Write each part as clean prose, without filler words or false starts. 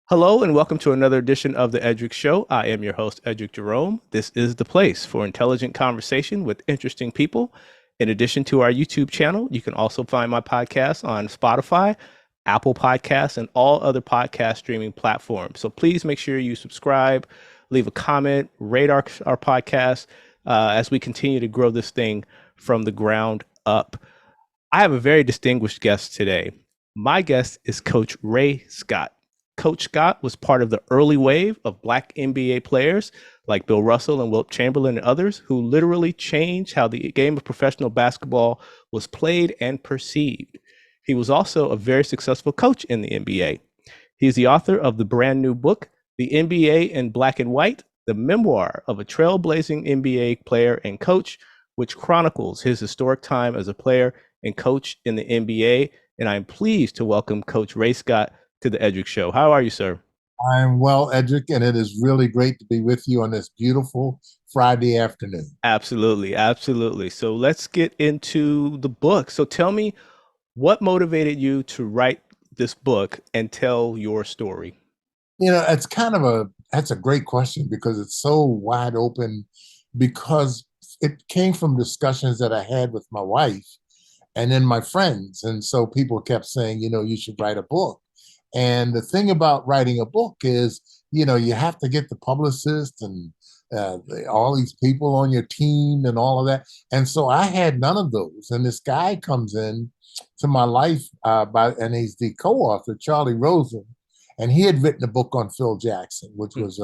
Hello and welcome to another edition of the Edric Show. I am your host, Edric Jerome. This is the place for intelligent conversation with interesting people. In addition to our YouTube channel, you can also find my podcast on Spotify, Apple Podcasts, and all other podcast streaming platforms. So please make sure you subscribe, leave a comment, rate our podcast as we continue to grow this thing from the ground up. I have a very distinguished guest today. My guest is Coach Ray Scott. Coach Scott was part of the early wave of Black NBA players like Bill Russell and Wilt Chamberlain and others who literally changed how the game of professional basketball was played and perceived. He was also a very successful coach in the NBA. He's the author of the brand new book, The NBA in Black and White, the memoir of a trailblazing NBA player and coach, which chronicles his historic time as a player and coach in the NBA. And I'm pleased to welcome Coach Ray Scott to the Edric Show. How are you, sir? I'm well, Edric, and it is really great to be with you on this beautiful Friday afternoon. Absolutely, absolutely. So let's get into the book. So tell me, what motivated you to write this book and tell your story? It's that's a great question because it's so wide open because it came from discussions that I had with my wife and then my friends. And so people kept saying, you should write a book. And the thing about writing a book is, you have to get the publicist and all these people on your team and all of that. And so I had none of those. And this guy comes in to my life and he's the co-author, Charlie Rosen. And he had written a book on Phil Jackson, which was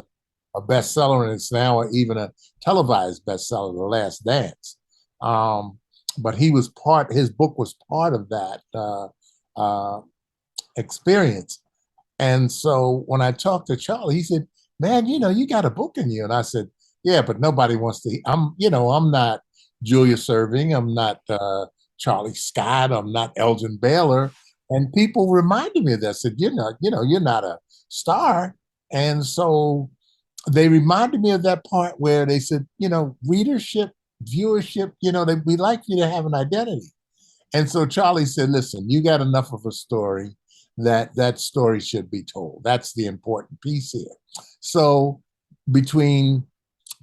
a bestseller, and it's now even a televised bestseller, The Last Dance. But his book was part of that experience. And so when I talked to Charlie, he said, "Man, you got a book in you." And I said, "Yeah, but nobody wants to. I'm not Julia Serving. I'm not Charlie Scott. I'm not Elgin Baylor." And people reminded me of that. Said, you're not a star." And so they reminded me of that part where they said, readership, viewership, we'd like you to have an identity. And so Charlie said, "Listen, you got enough of a story that story should be told. That's the important piece here." So between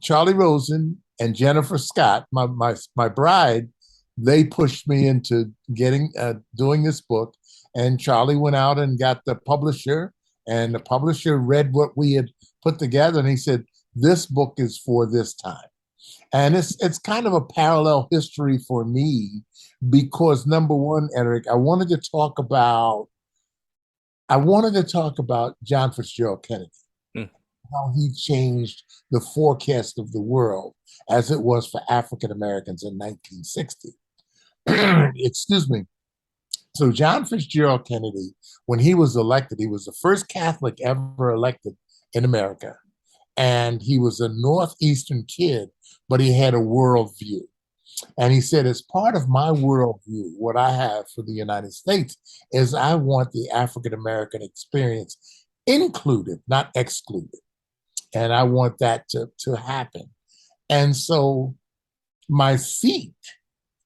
Charlie Rosen and Jennifer Scott, my bride, they pushed me into getting doing this book. And Charlie went out and got the publisher, and the publisher read what we had put together, and he said, "This book is for this time." And it's kind of a parallel history for me because number one, Eric, I wanted to talk about John Fitzgerald Kennedy, Mm. how he changed the forecast of the world as it was for African Americans in 1960. Excuse me. So John Fitzgerald Kennedy, when he was elected, he was the first Catholic ever elected in America. And he was a Northeastern kid, but he had a worldview. And he said, as part of my worldview, what I have for the United States is I want the African American experience included, not excluded. And I want that to happen. And so my feat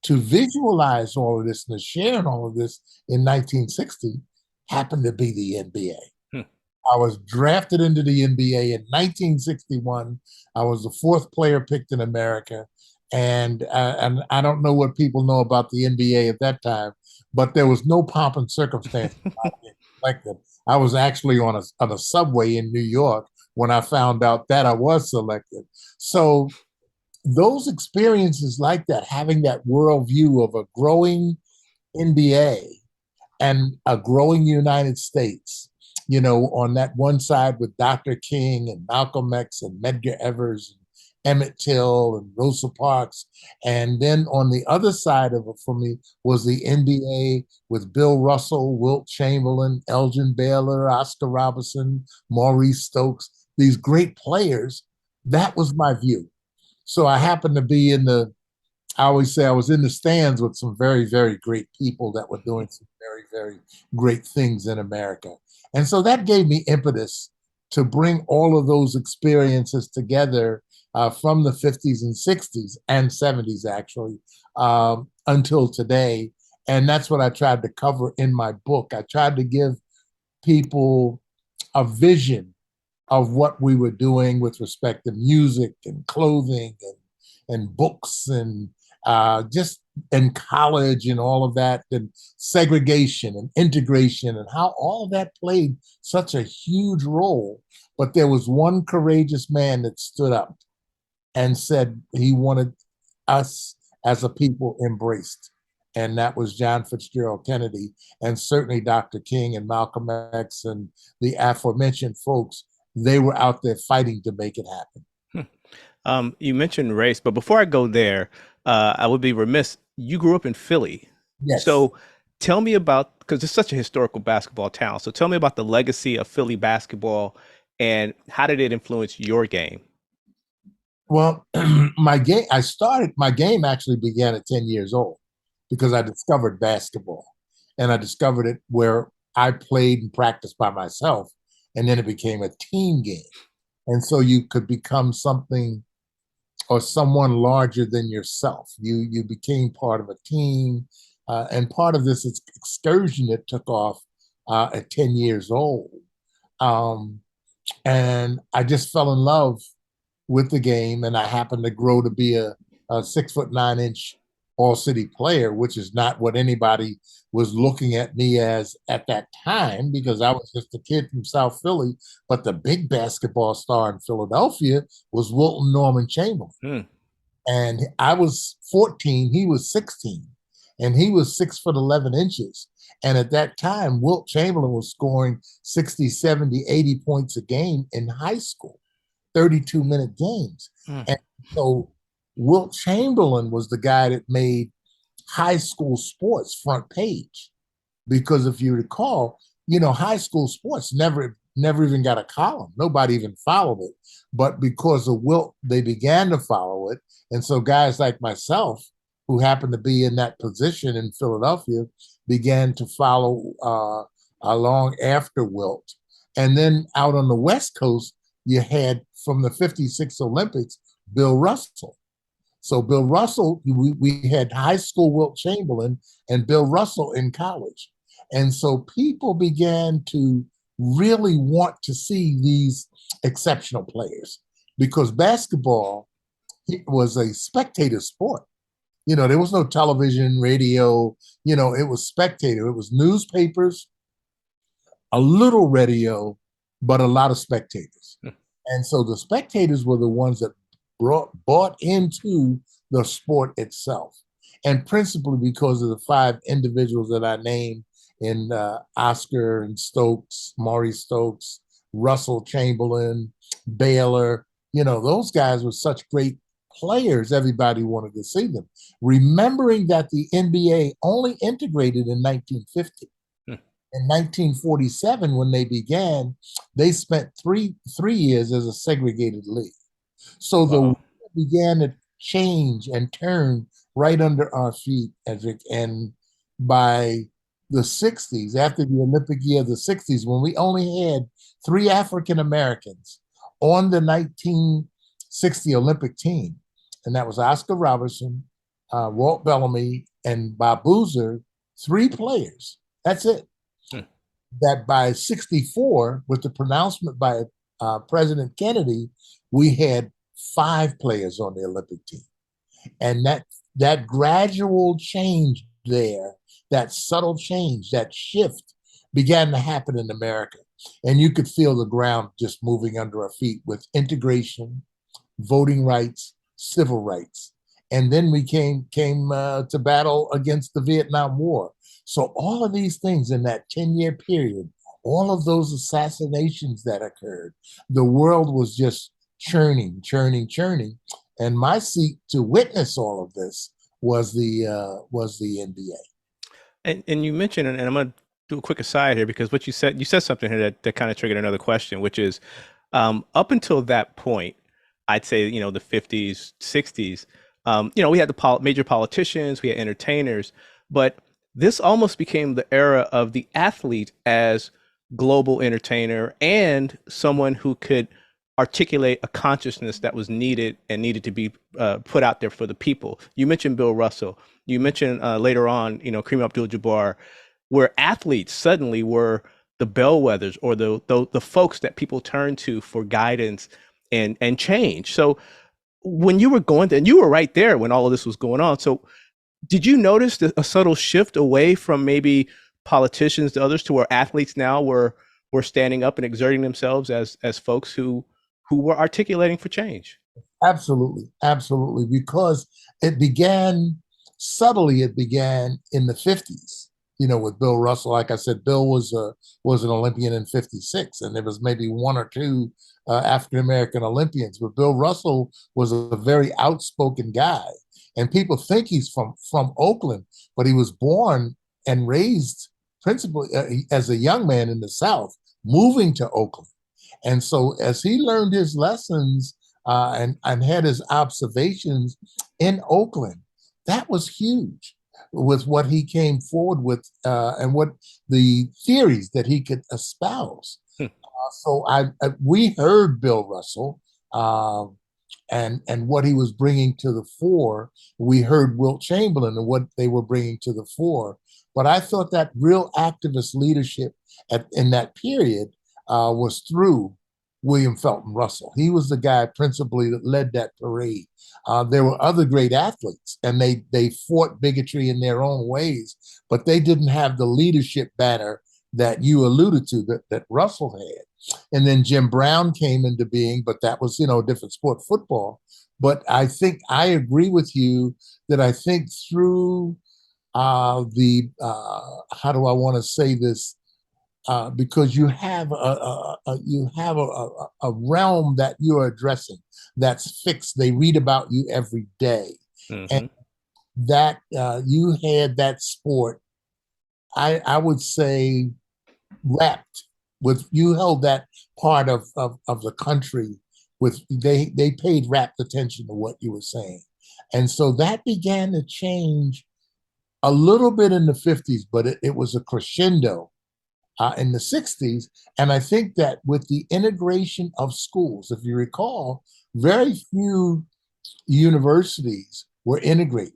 to visualize all of this and to share in all of this in 1960 happened to be the NBA. Hmm. I was drafted into the NBA in 1961. I was the fourth player picked in America. And I don't know what people know about the NBA at that time, but there was no pomp and circumstance selected. I was actually on a subway in New York when I found out that I was selected. So those experiences like that, having that worldview of a growing NBA and a growing United States, on that one side with Dr. King and Malcolm X and Medgar Evers, Emmett Till and Rosa Parks. And then on the other side of it for me was the NBA with Bill Russell, Wilt Chamberlain, Elgin Baylor, Oscar Robertson, Maurice Stokes, these great players. That was my view. So I happened to be I always say I was in the stands with some very, very great people that were doing some very, very great things in America. And so that gave me impetus to bring all of those experiences together from the 50s and 60s and 70s, actually, until today. And that's what I tried to cover in my book. I tried to give people a vision of what we were doing with respect to music and clothing and books and just in college and all of that, and segregation and integration, and how all of that played such a huge role. But there was one courageous man that stood up and said he wanted us as a people embraced. And that was John Fitzgerald Kennedy, and certainly Dr. King and Malcolm X and the aforementioned folks. They were out there fighting to make it happen. You mentioned race, but before I go there, I would be remiss. You grew up in Philly. Yes. So tell me about, because it's such a historical basketball town. So tell me about the legacy of Philly basketball and how did it influence your game? Well, my game actually began at 10 years old because I discovered basketball, and I discovered it where I played and practiced by myself. And then it became a team game. And so you could become something or someone larger than yourself. You became part of a team, and part of this is excursion that took off at 10 years old. Um, and I just fell in love with the game, and I happened to grow to be a 6'9" all city player, which is not what anybody was looking at me as at that time because I was just a kid from South Philly. But the big basketball star in Philadelphia was Wilt Norman Chamberlain. Hmm. And I was 14, he was 16, and he was 6'11". And at that time, Wilt Chamberlain was scoring 60, 70, 80 points a game in high school, 32-minute games. Hmm. And so Wilt Chamberlain was the guy that made high school sports front page. Because if you recall, high school sports never even got a column. Nobody even followed it. But because of Wilt, they began to follow it. And so guys like myself, who happened to be in that position in Philadelphia, began to follow along after Wilt. And then out on the West Coast, you had from the 56 Olympics, Bill Russell. So Bill Russell, we had high school Wilt Chamberlain and Bill Russell in college. And so people began to really want to see these exceptional players because basketball was a spectator sport. There was no television, radio, it was spectator. It was newspapers, a little radio, but a lot of spectators. And so the spectators were the ones that bought into the sport itself. And principally because of the five individuals that I named in Oscar and Stokes, Maurice Stokes, Russell Chamberlain, Baylor, those guys were such great players, everybody wanted to see them. Remembering that the NBA only integrated in 1950. In 1947, when they began, they spent three years as a segregated league. So the Wow. world began to change and turn right under our feet, Edric. And by the 60s, after the Olympic year of the 60s, when we only had three African Americans on the 1960 Olympic team, and that was Oscar Robertson, Walt Bellamy, and Bob Boozer, three players. That's it. That by 64, with the pronouncement by President Kennedy, we had five players on the Olympic team. And that gradual change there, that subtle change, that shift began to happen in America. And you could feel the ground just moving under our feet with integration, voting rights, civil rights. And then we came to battle against the Vietnam War. So all of these things in that 10-year period, all of those assassinations that occurred, the world was just churning, churning, churning. And my seat to witness all of this was the NBA. And you mentioned, and I'm going to do a quick aside here because what you said something here that kind of triggered another question, which is up until that point, I'd say, the 50s, 60s, we had the major politicians, we had entertainers, but this almost became the era of the athlete as global entertainer and someone who could articulate a consciousness that was needed to be put out there for the people. You mentioned Bill Russell. You mentioned later on, Kareem Abdul-Jabbar, where athletes suddenly were the bellwethers or the folks that people turn to for guidance and change. So when you were going there, and you were right there when all of this was going on. So did you notice a subtle shift away from maybe politicians to others to where athletes now were standing up and exerting themselves as folks who were articulating for change? Absolutely, absolutely. Because it began subtly. It began in the '50s. With Bill Russell. Like I said, Bill was an Olympian in '56, and there was maybe one or two African American Olympians. But Bill Russell was a very outspoken guy, and people think he's from Oakland, but he was born and raised principally as a young man in the South, moving to Oakland. And so as he learned his lessons and had his observations in Oakland, that was huge with what he came forward with and what the theories that he could espouse. Hmm. So we heard Bill Russell and what he was bringing to the fore. We heard Wilt Chamberlain and what they were bringing to the fore. But I thought that real activist leadership in that period was through William Felton Russell. He was the guy principally that led that parade. There were other great athletes, and they fought bigotry in their own ways, but they didn't have the leadership banner that you alluded to that Russell had. And then Jim Brown came into being, but that was, a different sport, football. But I think I agree with you that I think through how do I want to say this? Because you have a realm that you are addressing that's fixed. They read about you every day, Mm-hmm. and that you had that sport. I would say wrapped with you held that part of the country with they paid rapt attention to what you were saying, and so that began to change a little bit in the '50s, but it was a crescendo in the '60s. And I think that with the integration of schools, if you recall, very few universities were integrated.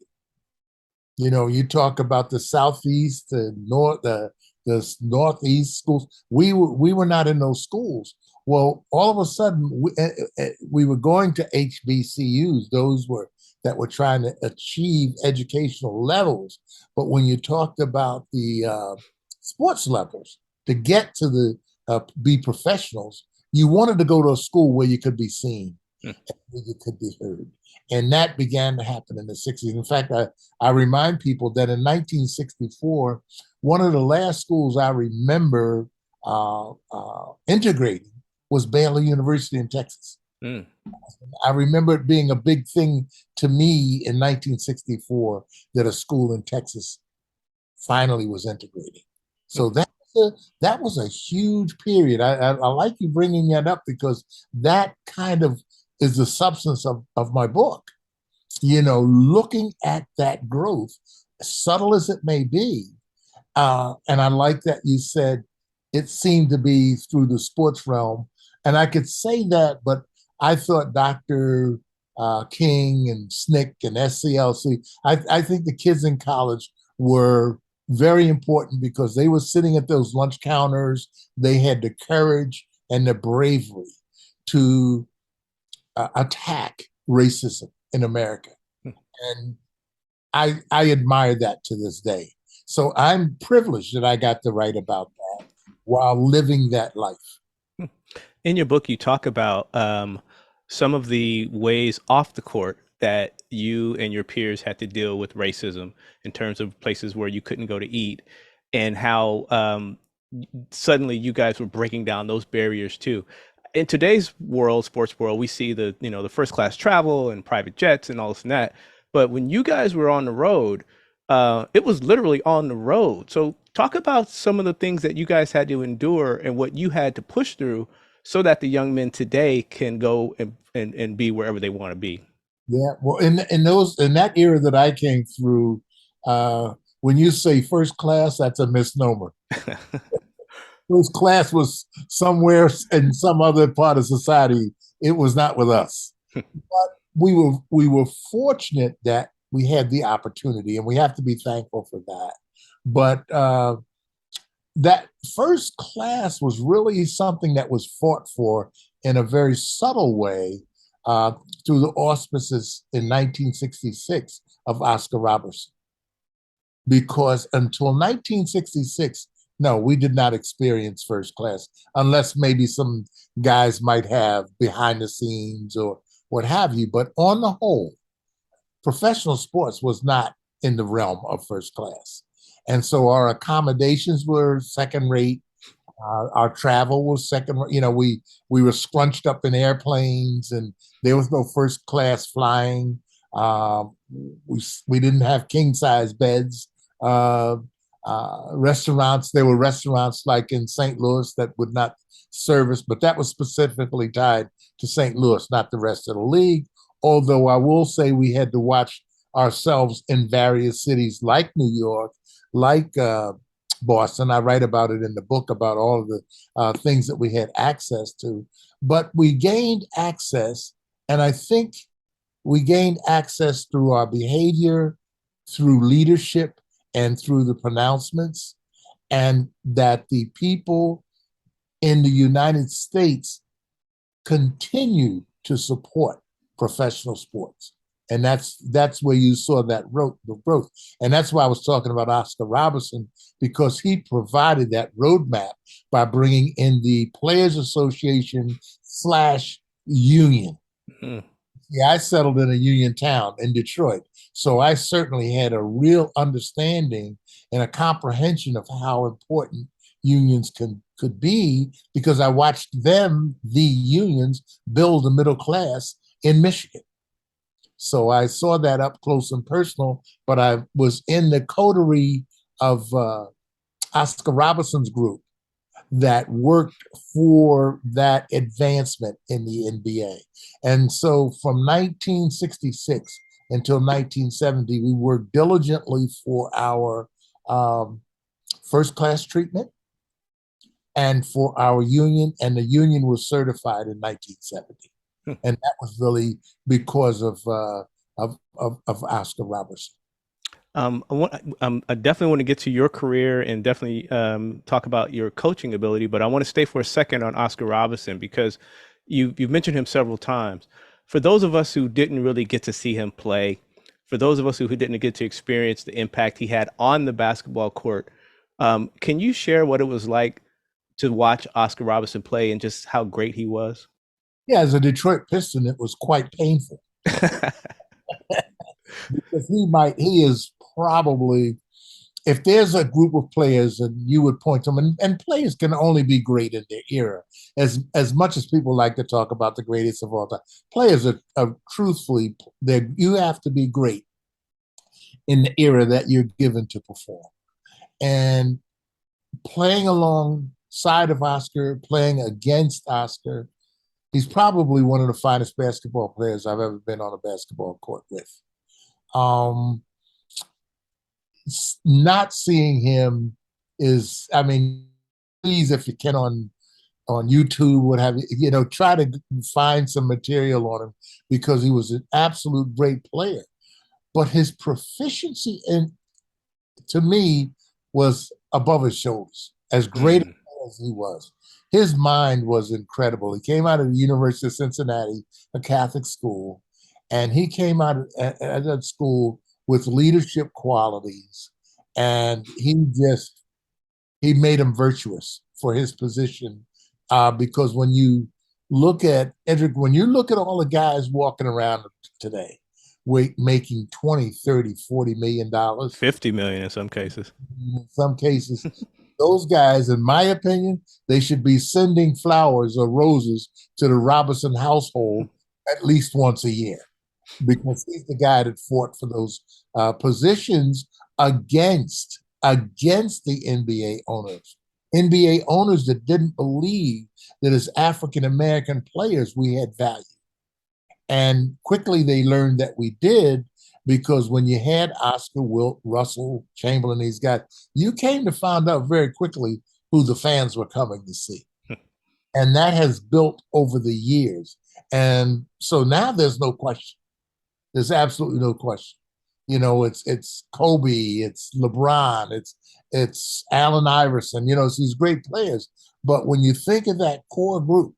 You talk about the Southeast, the Northeast schools. We were not in those schools. Well, all of a sudden, we were going to HBCUs. Those were that were trying to achieve educational levels. But when you talked about the sports levels to get to the be professionals, you wanted to go to a school where you could be seen Hmm. and where you could be heard. And that began to happen in the '60s. In fact, I remind people that in 1964, one of the last schools I remember integrating was Baylor University in Texas. Mm. I remember it being a big thing to me in 1964 that a school in Texas finally was integrating. So that was a huge period. I like you bringing that up because that kind of is the substance of my book. Looking at that growth, subtle as it may be, and I like that you said it seemed to be through the sports realm. And I could say that, but I thought Dr. King and SNCC and SCLC, I think the kids in college were very important because they were sitting at those lunch counters. They had the courage and the bravery to attack racism in America. And I admire that to this day. So I'm privileged that I got to write about that while living that life. In your book, you talk about some of the ways off the court that you and your peers had to deal with racism in terms of places where you couldn't go to eat, and how suddenly you guys were breaking down those barriers too. In today's world, sports world, we see the first class travel and private jets and all this and that. But when you guys were on the road, it was literally on the road. So talk about some of the things that you guys had to endure and what you had to push through so that the young men today can go and be wherever they want to be. Yeah, well, in that era that I came through, when you say first class, that's a misnomer. First class was somewhere in some other part of society. It was not with us. But we were fortunate that we had the opportunity, and we have to be thankful for that. But that first class was really something that was fought for in a very subtle way uh, through the auspices in 1966 of Oscar Robertson. Because until 1966, no, we did not experience first class, unless maybe some guys might have behind the scenes or what have you. But on the whole, professional sports was not in the realm of first class. And so our accommodations were second rate. Our travel was second. We were scrunched up in airplanes, and there was no first class flying. Um, we didn't have king size beds. Uh, Restaurants, there were restaurants like in St. Louis that would not service, but that was specifically tied to St. Louis, not the rest of the league. Although I will say we had to watch ourselves in various cities like New York, like Boston. I write about it in the book about all of the things that we had access to. But we gained access, and I think we gained access through our behavior, through leadership, and through the pronouncements, and that the people in the United States continue to support professional sports. And that's where you saw that growth. And that's why I was talking about Oscar Robertson, because he provided that roadmap by bringing in the Players Association slash union. Mm-hmm. Yeah, I settled in a union town in Detroit. So I certainly had a real understanding and a comprehension of how important unions could be, because I watched them, the unions, build a middle class in Michigan. So I saw that up close and personal, but I was in the coterie of Oscar Robertson's group that worked for that advancement in the NBA. And so from 1966 until 1970, we worked diligently for our first class treatment and for our union, and the union was certified in 1970. And that was really because of Oscar Robertson. I definitely want to get to your career and definitely talk about your coaching ability, but I want to stay for a second on Oscar Robertson, because you've mentioned him several times. For those of us who didn't really get to see him play, for those of us who didn't get to experience the impact he had on the basketball court, can you share what it was like to watch Oscar Robertson play and just how great he was? Yeah, as a Detroit Piston, it was quite painful. Because he is probably, if there's a group of players and you would point to them, and players can only be great in their era, as much as people like to talk about the greatest of all time, players are truthfully, you have to be great in the era that you're given to perform. And playing alongside of Oscar, playing against Oscar, he's probably one of the finest basketball players I've ever been on a basketball court with. Not seeing him is, I mean, please, if you can on YouTube, what have you, try to find some material on him, because he was an absolute great player. But his proficiency to me, was above his shoulders. As great as he was, his mind was incredible. He came out of the University of Cincinnati, a Catholic school, and he came out at that school with leadership qualities, and he made him virtuous for his position. Because when you look at all the guys walking around today, making 20, 30, $40 million, $50 million in some cases. In some cases, those guys, in my opinion, they should be sending flowers or roses to the Robertson household at least once a year, because he's the guy that fought for those positions against the NBA owners. NBA owners that didn't believe that as African American players we had value. And quickly they learned that we did, because when you had Oscar, Wilt, Russell, Chamberlain, these guys, you came to find out very quickly who the fans were coming to see. And that has built over the years. And so now there's no question. There's absolutely no question It's Kobe, it's LeBron, it's Allen Iverson. It's these great players. But when you think of that core group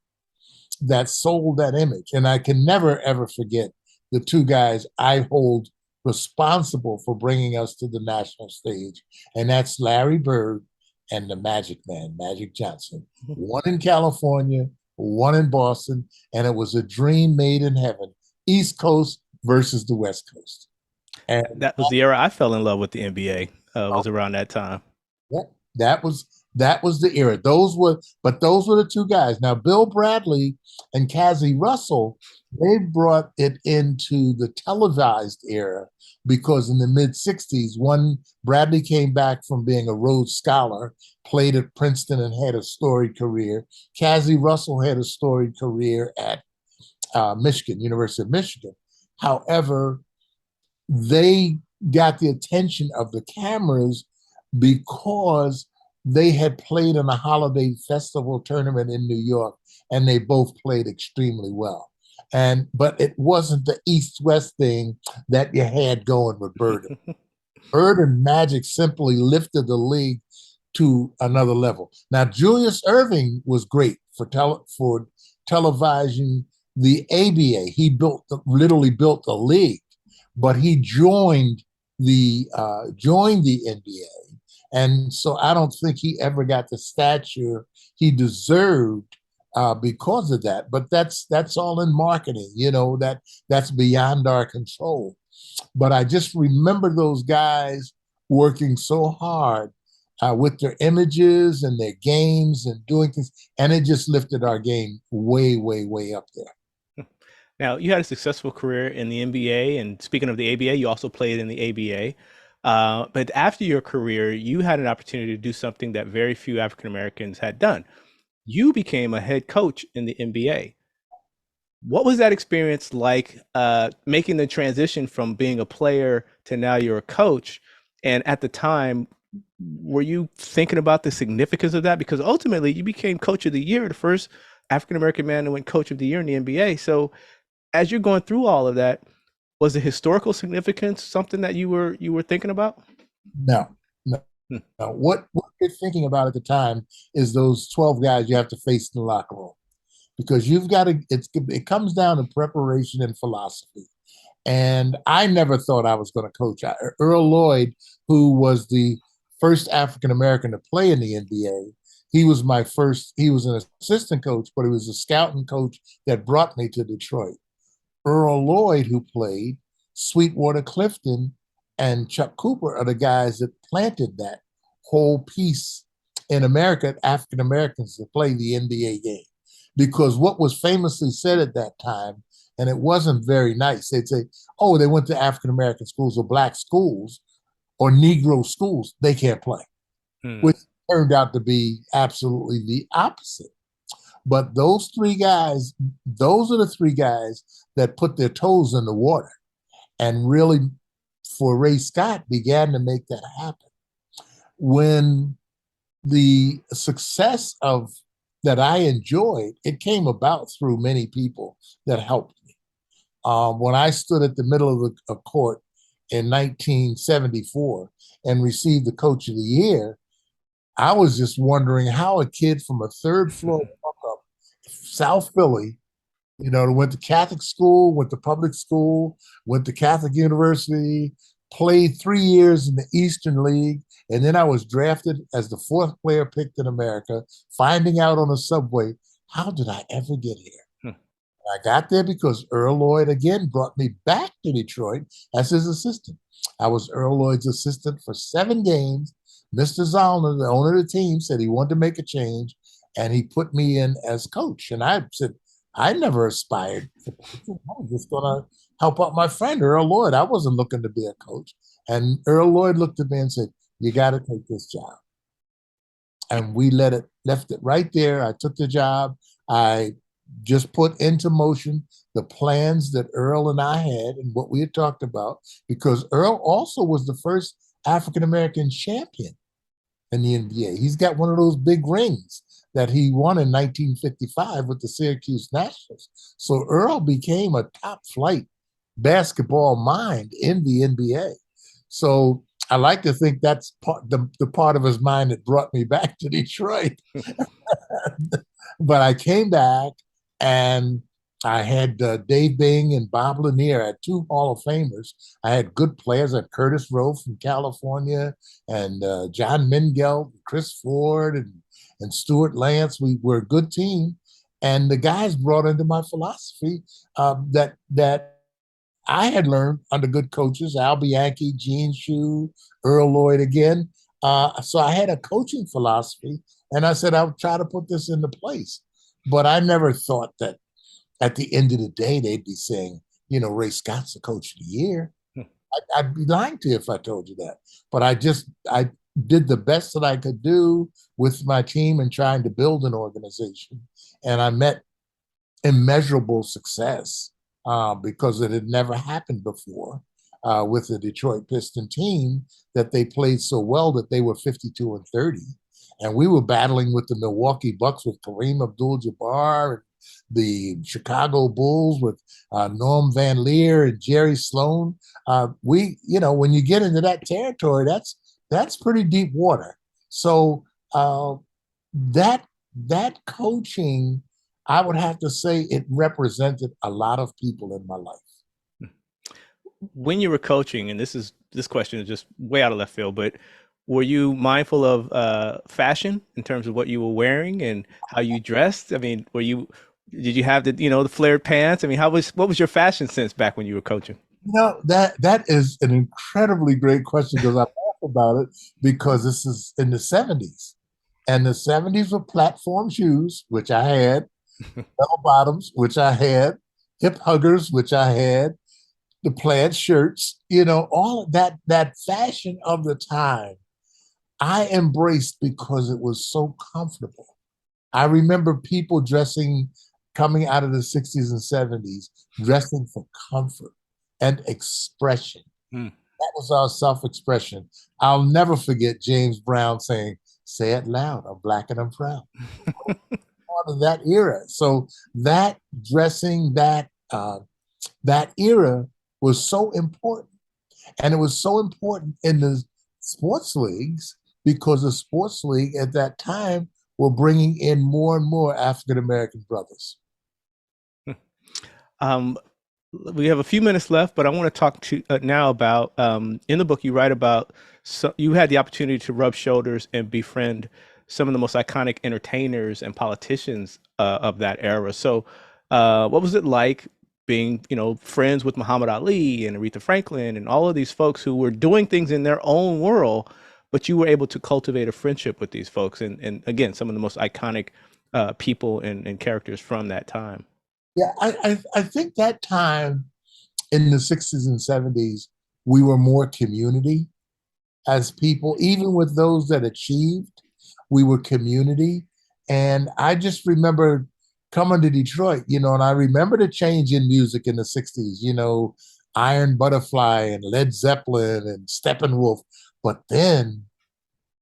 that sold that image, and I can never ever forget the two guys I hold responsible for bringing us to the national stage, and that's Larry Bird and the Magic Man, Magic Johnson. One in California, one in Boston, and it was a dream made in heaven. East Coast versus the West Coast. And That was the era I fell in love with the NBA. Was around that time. yeah, that was the era. Those were the two guys. Now, Bill Bradley and Cazzie Russell, they brought it into the televised era because in the mid '60s, one Bradley came back from being a Rhodes Scholar, played at Princeton, and had a storied career. Cazzie Russell had a storied career at Michigan, University of Michigan. However, they got the attention of the cameras because they had played in a holiday festival tournament in New York, and they both played extremely well. But it wasn't the East-West thing that you had going with Bird. Bird and Magic simply lifted the league to another level. Now, Julius Erving was great for televising the ABA. He literally built the league, but he joined the NBA, and so I don't think he ever got the stature he deserved because of that. But that's all in marketing, that's beyond our control. But I just remember those guys working so hard with their images and their games and doing things, and it just lifted our game way, way, way up there. Now, you had a successful career in the NBA, and speaking of the ABA, you also played in the ABA. But after your career, you had an opportunity to do something that very few African Americans had done. You became a head coach in the NBA. What was that experience like, making the transition from being a player to now you're a coach? And at the time, were you thinking about the significance of that? Because ultimately, you became coach of the year, the first African American man to win coach of the year in the NBA. So as you're going through all of that, was the historical significance something that you were thinking about? No, no, Hmm. no. What you're thinking about at the time is those 12 guys you have to face in the locker room because you've got to. It comes down to preparation and philosophy. And I never thought I was going to coach. Earl Lloyd, who was the first African American to play in the NBA, he was my first. He was an assistant coach, but he was a scouting coach that brought me to Detroit. Earl Lloyd, who played, Sweetwater Clifton, and Chuck Cooper are the guys that planted that whole piece in America, African Americans to play the NBA game. Because what was famously said at that time, and it wasn't very nice, they'd say, oh, they went to African American schools or black schools or Negro schools, they can't play, Hmm. which turned out to be absolutely the opposite. But those are the three guys that put their toes in the water and really, for Ray Scott, began to make that happen. When the success of that I enjoyed, it came about through many people that helped me. When I stood at the middle of the court in 1974 and received the Coach of the Year, I was just wondering how a kid from a third floor up South Philly, went to Catholic school, went to public school, went to Catholic University, played 3 years in the Eastern League, and then I was drafted as the fourth player picked in America, finding out on the subway, how did I ever get here? Hmm. I got there because Earl Lloyd again brought me back to Detroit as his assistant. I was Earl Lloyd's assistant for 7 games. Mr. Zollner, the owner of the team, said he wanted to make a change, and he put me in as coach. And I said, I never aspired to coaching. I was just going to help out my friend Earl Lloyd. I wasn't looking to be a coach. And Earl Lloyd looked at me and said, you got to take this job. And we left it right there. I took the job. I just put into motion the plans that Earl and I had and what we had talked about, because Earl also was the first African American champion in the NBA. He's got one of those big rings that he won in 1955 with the Syracuse Nationals. So Earl became a top flight basketball mind in the NBA. So I like to think that's the part of his mind that brought me back to Detroit. But I came back and I had Dave Bing and Bob Lanier. I had two Hall of Famers. I had good players. I had Curtis Rowe from California and John Mingelt, Chris Ford, and Stuart Lance. We were a good team. And the guys brought into my philosophy that I had learned under good coaches, Al Bianchi, Gene Shue, Earl Lloyd again. So I had a coaching philosophy, and I said, I'll try to put this into place. But I never thought that at the end of the day, they'd be saying, Ray Scott's the coach of the year. I'd be lying to you if I told you that. But I did the best that I could do with my team and trying to build an organization. And I met immeasurable success because it had never happened before with the Detroit Piston team, that they played so well that they were 52-30. And we were battling with the Milwaukee Bucks with Kareem Abdul-Jabbar, and the Chicago Bulls with Norm Van Leer and Jerry Sloan. When you get into that territory, that's pretty deep water. So that coaching, I would have to say, it represented a lot of people in my life. When you were coaching, and this question is just way out of left field, but were you mindful of fashion in terms of what you were wearing and how you dressed? I mean, did you have the flared pants? I mean, what was your fashion sense back when you were coaching? That is an incredibly great question, because I laugh about it, because this is in the 70s. And the 70s were platform shoes, which I had, bell bottoms, which I had, hip huggers, which I had, the plaid shirts, all of that fashion of the time I embraced because it was so comfortable. I remember people coming out of the 60s and 70s, dressing for comfort and expression. Hmm. That was our self-expression. I'll never forget James Brown saying, "Say it loud, I'm black and I'm proud." Part of that era. So that dressing, that era was so important. And it was so important in the sports leagues, because the sports league at that time were bringing in more and more African-American brothers. Um, we have a few minutes left, but I want to talk to now about in the book you write about, you had the opportunity to rub shoulders and befriend some of the most iconic entertainers and politicians of that era. So, what was it like being, friends with Muhammad Ali and Aretha Franklin and all of these folks who were doing things in their own world, but you were able to cultivate a friendship with these folks, and again, some of the most iconic people and characters from that time. Yeah, I think that time in the 60s and 70s, we were more community as people, even with those that achieved, we were community. And I just remember coming to Detroit, and I remember the change in music in the 60s, Iron Butterfly and Led Zeppelin and Steppenwolf. But then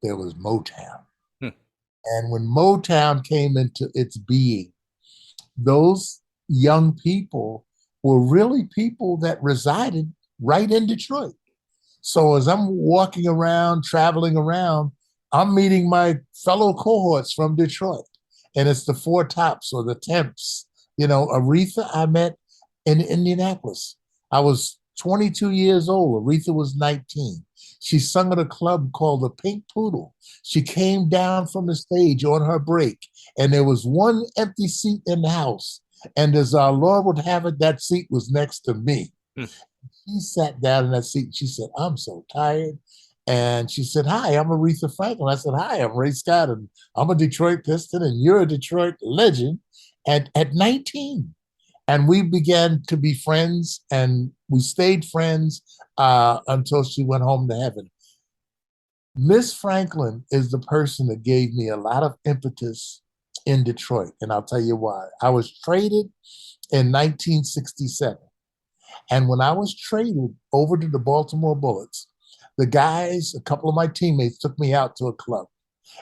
there was Motown. Hmm. And when Motown came into its being, those young people were really people that resided right in Detroit. So as I'm walking around, traveling around, I'm meeting my fellow cohorts from Detroit. And it's the Four Tops or the Temps. Aretha I met in Indianapolis. I was 22 years old. Aretha was 19. She sung at a club called the Pink Poodle. She came down from the stage on her break, and there was one empty seat in the house. And as our Lord would have it, that seat was next to me. Hmm. She sat down in that seat and she said, "I'm so tired." And she said, "Hi, I'm Aretha Franklin." I said, "Hi, I'm Ray Scott, and I'm a Detroit Piston, and you're a Detroit legend." And at 19, and we began to be friends, and we stayed friends until she went home to heaven. Miss Franklin is the person that gave me a lot of impetus in Detroit, and I'll tell you why. I was traded in 1967. And when I was traded over to the Baltimore Bullets, the guys, a couple of my teammates, took me out to a club.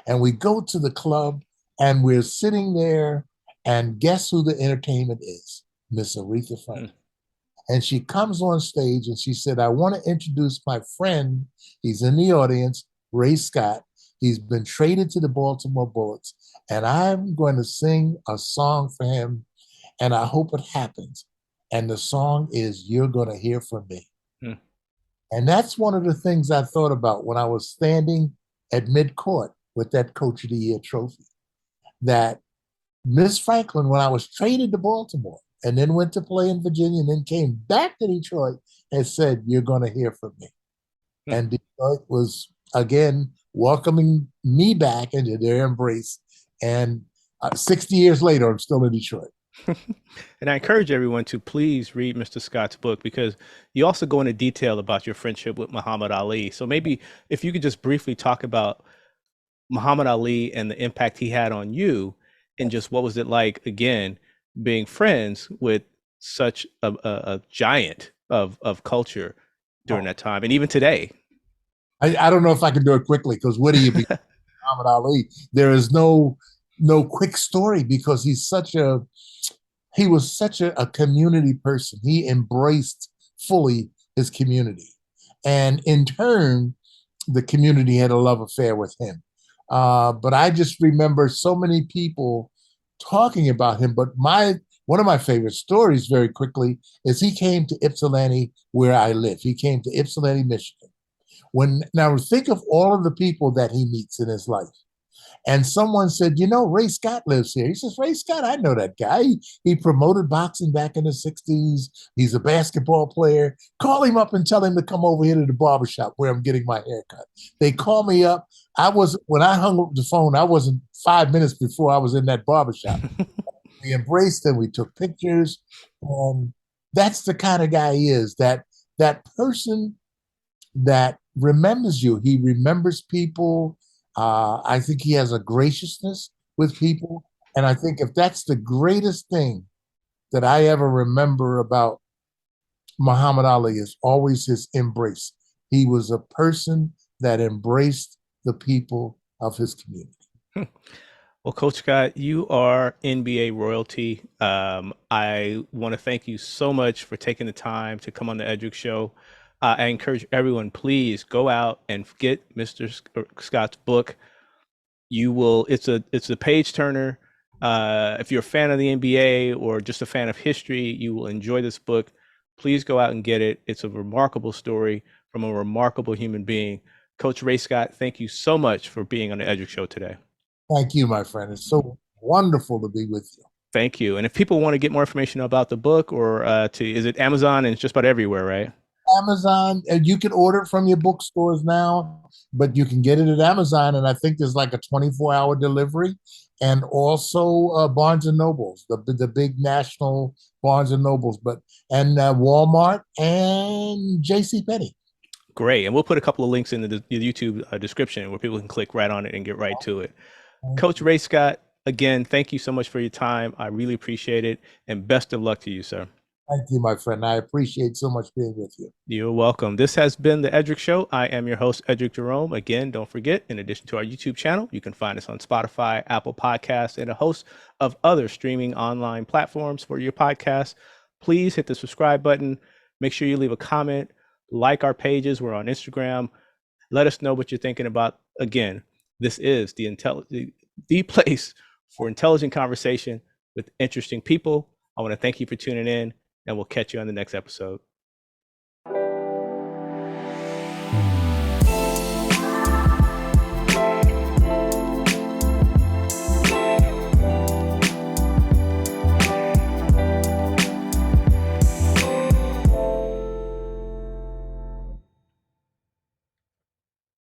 And we go to the club and we're sitting there, and guess who the entertainment is? Miss Aretha Franklin. And she comes on stage and she said, I want to introduce my friend. He's in the audience, Ray Scott. He's been traded to the Baltimore Bullets, and I'm going to sing a song for him, and I hope it happens. And the song is You're Gonna Hear From Me. Hmm. And that's one of the things I thought about when I was standing at mid-court with that Coach of the Year trophy. That Miss Franklin, when I was traded to Baltimore and then went to play in Virginia and then came back to Detroit and said, You're going to hear from me. Hmm. And Detroit was, again, welcoming me back into their embrace. And 60 years later, I'm still in Detroit. And I encourage everyone to please read Mr. Scott's book, because you also go into detail about your friendship with Muhammad Ali. So maybe if you could just briefly talk about Muhammad Ali and the impact he had on you, and just what was it like, again, being friends with such a giant of culture during Oh, that time and even today. I don't know if I can do it quickly because where do you begin? Muhammad Ali? There is no quick story because he was such a community person. He embraced fully his community. And in turn, the community had a love affair with him. But I just remember so many people talking about him. But one of my favorite stories, very quickly, is he came to Ypsilanti, where I live. He came to Ypsilanti, Michigan. Now think of all of the people that he meets in his life. And someone said, Ray Scott lives here. He says, Ray Scott, I know that guy. He promoted boxing back in the 60s. He's a basketball player. Call him up and tell him to come over here to the barbershop where I'm getting my hair cut. They call me up. When I hung up the phone, I wasn't 5 minutes before I was in that barbershop. We embraced him. We took pictures. And that's the kind of guy he is, that person that remembers you. He remembers people. I think he has a graciousness with people. And I think if that's the greatest thing that I ever remember about Muhammad Ali is always his embrace. He was a person that embraced the people of his community. Well, Coach Scott, you are NBA royalty. I want to thank you so much for taking the time to come on the Edric Show. I encourage everyone, please go out and get Mr. Scott's book. You will. It's a page turner. If you're a fan of the NBA or just a fan of history, you will enjoy this book. Please go out and get it. It's a remarkable story from a remarkable human being. Coach Ray Scott, thank you so much for being on the Edric Show today. Thank you, my friend. It's so wonderful to be with you. Thank you. And if people want to get more information about the book, or is it Amazon, and it's just about everywhere, right? Amazon, and you can order it from your bookstores now, but you can get it at Amazon, and I think there's like a 24-hour delivery, and also Barnes and Nobles, the big national Barnes and Nobles, and Walmart and J.C. Penney. Great. And we'll put a couple of links in the YouTube description where people can click right on it and get right to it. Coach Ray Scott, again, thank you so much for your time. I really appreciate it, and best of luck to you, sir. Thank you, my friend. I appreciate so much being with you. You're welcome. This has been the Edric Show. I am your host, Edric Jerome. Again, don't forget, in addition to our YouTube channel, you can find us on Spotify, Apple Podcasts, and a host of other streaming online platforms for your podcast. Please hit the subscribe button. Make sure you leave a comment, like our pages. We're on Instagram. Let us know what you're thinking about. Again, this is the place for intelligent conversation with interesting people. I want to thank you for tuning in, and we'll catch you on the next episode.